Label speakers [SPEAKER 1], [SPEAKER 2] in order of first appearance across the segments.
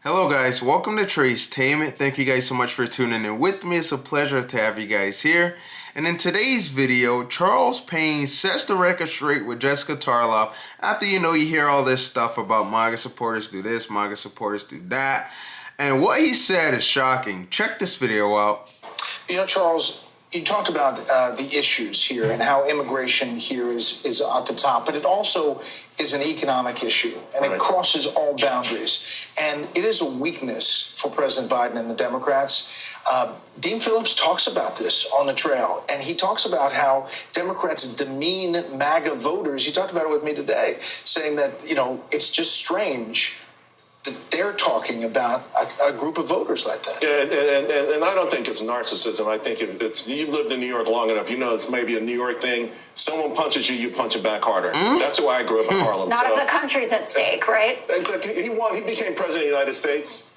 [SPEAKER 1] Hello guys, welcome to Tracetainment. Thank you guys so much for tuning in with me. It's a pleasure to have you guys here. And in today's video, Charles Payne sets the record straight with Jessica Tarlov after you hear all this stuff about MAGA supporters do this, MAGA supporters do that. And what he said is shocking. Check this video out.
[SPEAKER 2] Charles, you talked about the issues here and how immigration here is at the top, but it also is an economic issue, and it crosses all boundaries. And it is a weakness for President Biden and the Democrats. Dean Phillips talks about this on the trail, and he talks about how Democrats demean MAGA voters. He talked about it with me today, saying that, it's just strange that they're talking about a group of voters like that.
[SPEAKER 3] Yeah, and I don't think it's narcissism. I think it's you've lived in New York long enough. It's maybe a New York thing. Someone punches you, you punch it back harder. That's why I grew up in Harlem.
[SPEAKER 4] Not if the country's at stake, right?
[SPEAKER 3] He won. He became president of the United States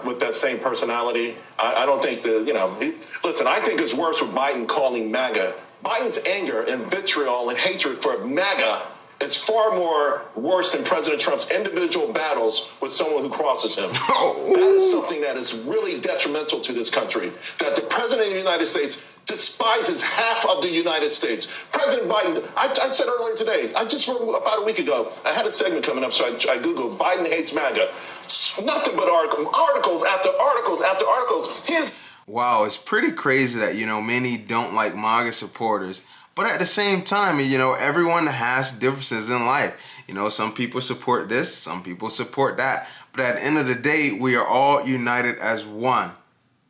[SPEAKER 3] with that same personality. I don't think listen, I think it's worse with Biden calling MAGA. Biden's anger and vitriol and hatred for MAGA is far more worse than President Trump's individual battles with someone who crosses him. That is something that is really detrimental to this country, that the President of the United States despises half of the United States. President Biden, I said earlier today, about a week ago, I had a segment coming up, so I Googled Biden hates MAGA. Nothing but articles after articles after articles.
[SPEAKER 1] Wow, it's pretty crazy that, many don't like MAGA supporters. But at the same time, everyone has differences in life. Some people support this, some people support that. But at the end of the day, we are all united as one.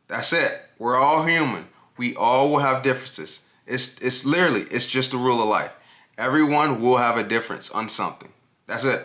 [SPEAKER 1] That's it. We're all human. We all will have differences. It's just the rule of life. Everyone will have a difference on something. That's it.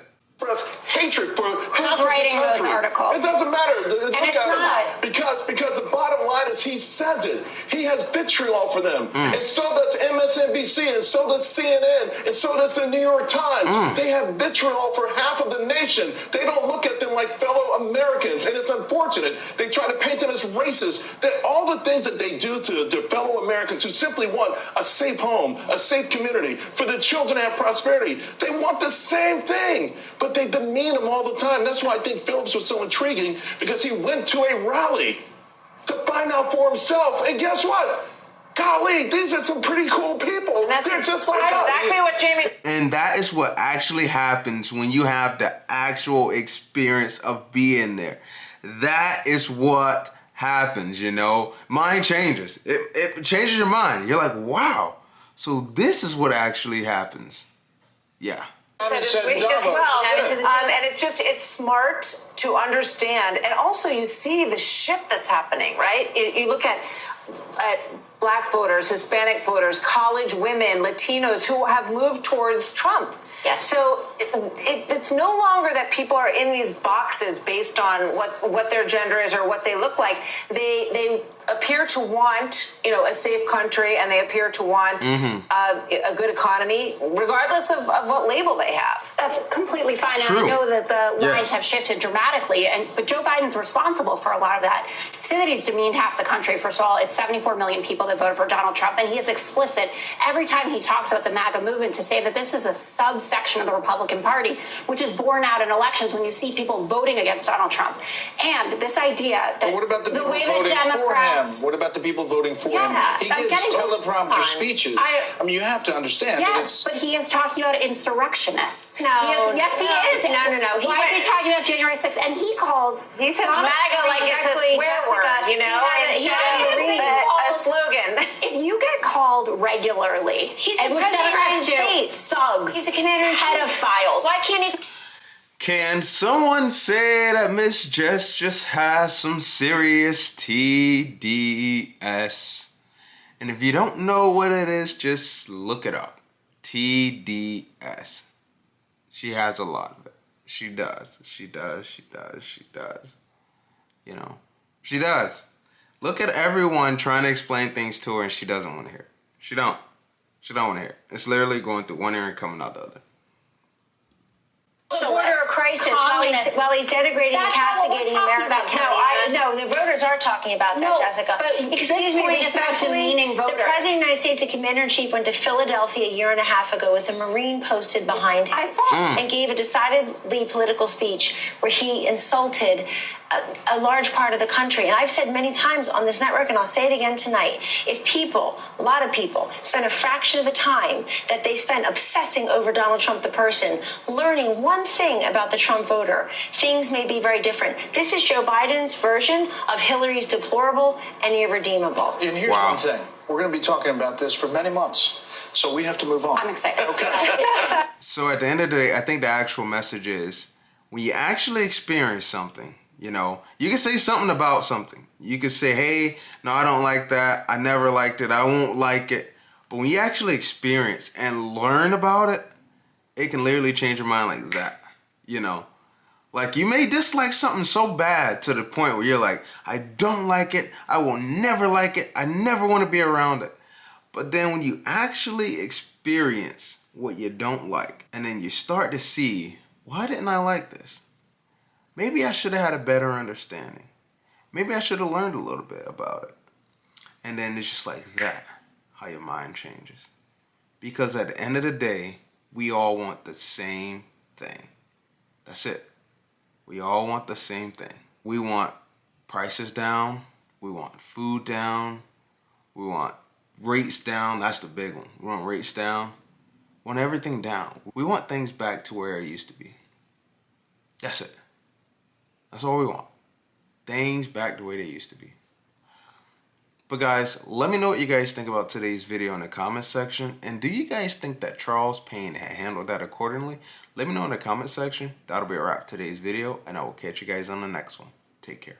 [SPEAKER 3] Hatred for half
[SPEAKER 4] Who's writing
[SPEAKER 3] of the country.
[SPEAKER 4] those articles?
[SPEAKER 3] It doesn't matter.
[SPEAKER 4] And it's not.
[SPEAKER 3] Because the bottom line is he says it. He has vitriol for them. And so does MSNBC, and so does CNN, and so does the New York Times. They have vitriol for half of the nation. They don't look at them like fellow Americans, and it's unfortunate. They try to paint them as racist. That all the things that they do to their fellow Americans who simply want a safe home, a safe community, for their children to have prosperity. They want the same thing, but they demean them all the time. That's why I think Phillips was so intriguing, because he went to a rally to find out for himself. And guess what? Golly, these are some pretty cool people. They're just like us.
[SPEAKER 4] Exactly what Jamie...
[SPEAKER 1] And that is what actually happens when you have the actual experience of being there. That is what happens, Mind changes. It changes your mind. You're like, wow. So this is what actually happens. Yeah.
[SPEAKER 4] As well.
[SPEAKER 5] And it's smart to understand. And also you see the shift that's happening, right? You look at Black voters, Hispanic voters, college women, Latinos who have moved towards Trump.
[SPEAKER 4] Yes.
[SPEAKER 5] So it's no longer that people are in these boxes based on what their gender is or what they look like. They appear to want, a safe country, and they appear to want a good economy, regardless of what label they have.
[SPEAKER 4] That's completely fine.
[SPEAKER 1] True.
[SPEAKER 4] And I know that the lines have shifted dramatically, but Joe Biden's responsible for a lot of that. Say that he's demeaned half the country. First of all, it's 74 million people that voted for Donald Trump, and he is explicit every time he talks about the MAGA movement to say that this is a subsection of the Republican Party, which is borne out in elections when you see people voting against Donald Trump. And this idea that
[SPEAKER 2] What about the people
[SPEAKER 4] way
[SPEAKER 2] voting
[SPEAKER 4] that Democrats...
[SPEAKER 2] for him? What about the people voting for him? He
[SPEAKER 4] I'm
[SPEAKER 2] gives
[SPEAKER 4] getting
[SPEAKER 2] teleprompter speeches. You have to understand.
[SPEAKER 4] Yes, but he is talking about insurrectionists.
[SPEAKER 5] No.
[SPEAKER 4] Yes, he is.
[SPEAKER 5] No.
[SPEAKER 4] Why is he talking about January 6th? And he
[SPEAKER 5] says MAGA like it's a swear word, a slogan.
[SPEAKER 4] If you get called regularly, and which Democrats do, thugs,
[SPEAKER 5] he's a commander in chief.
[SPEAKER 4] pedophiles.
[SPEAKER 5] Why can't he?
[SPEAKER 1] Can someone say that Miss Jess just has some serious TDS? And if you don't know what it is, just look it up. TDS. She has a lot of it. She does. She does. Look at everyone trying to explain things to her, and she doesn't want to hear it. She don't want to hear it. It's literally going through one ear and coming out the other.
[SPEAKER 6] Order of crisis while he's denigrating and castigating America. No, the voters are talking about that, Jessica.
[SPEAKER 4] But
[SPEAKER 6] Excuse me, respectfully,
[SPEAKER 4] demeaning voters.
[SPEAKER 6] The President of the United States, the Commander-in-Chief, went to Philadelphia a year and a half ago with a Marine posted behind him.
[SPEAKER 4] I saw
[SPEAKER 6] and gave a decidedly political speech where he insulted a large part of the country. And I've said many times on this network, and I'll say it again tonight, if people, a lot of people, spend a fraction of the time that they spend obsessing over Donald Trump the person, learning one thing about the Trump voter, things may be very different. This is Joe Biden's version of Hillary's deplorable and irredeemable.
[SPEAKER 2] And here's one thing. We're going to be talking about this for many months. So we have to move on.
[SPEAKER 4] I'm excited.
[SPEAKER 2] Okay.
[SPEAKER 1] So at the end of the day, I think the actual message is when you actually experience something, you know, you can say something about something. You can say, hey, no, I don't like that. I never liked it. I won't like it. But when you actually experience and learn about it, it can literally change your mind like that, you know. Like you may dislike something so bad to the point where you're like, I don't like it. I will never like it. I never want to be around it. But then when you actually experience what you don't like, and then you start to see, why didn't I like this? Maybe I should have had a better understanding. Maybe I should have learned a little bit about it. And then it's just like that, how your mind changes. Because at the end of the day, we all want the same thing. That's it. We all want the same thing. We want prices down. We want food down. We want rates down. That's the big one. We want rates down. We want everything down. We want things back to where it used to be. That's it. That's all we want. Things back the way they used to be. But guys, let me know what you guys think about today's video in the comments section. And do you guys think that Charles Payne had handled that accordingly? Let me know in the comment section. That'll be a wrap for today's video, and I will catch you guys on the next one. Take care.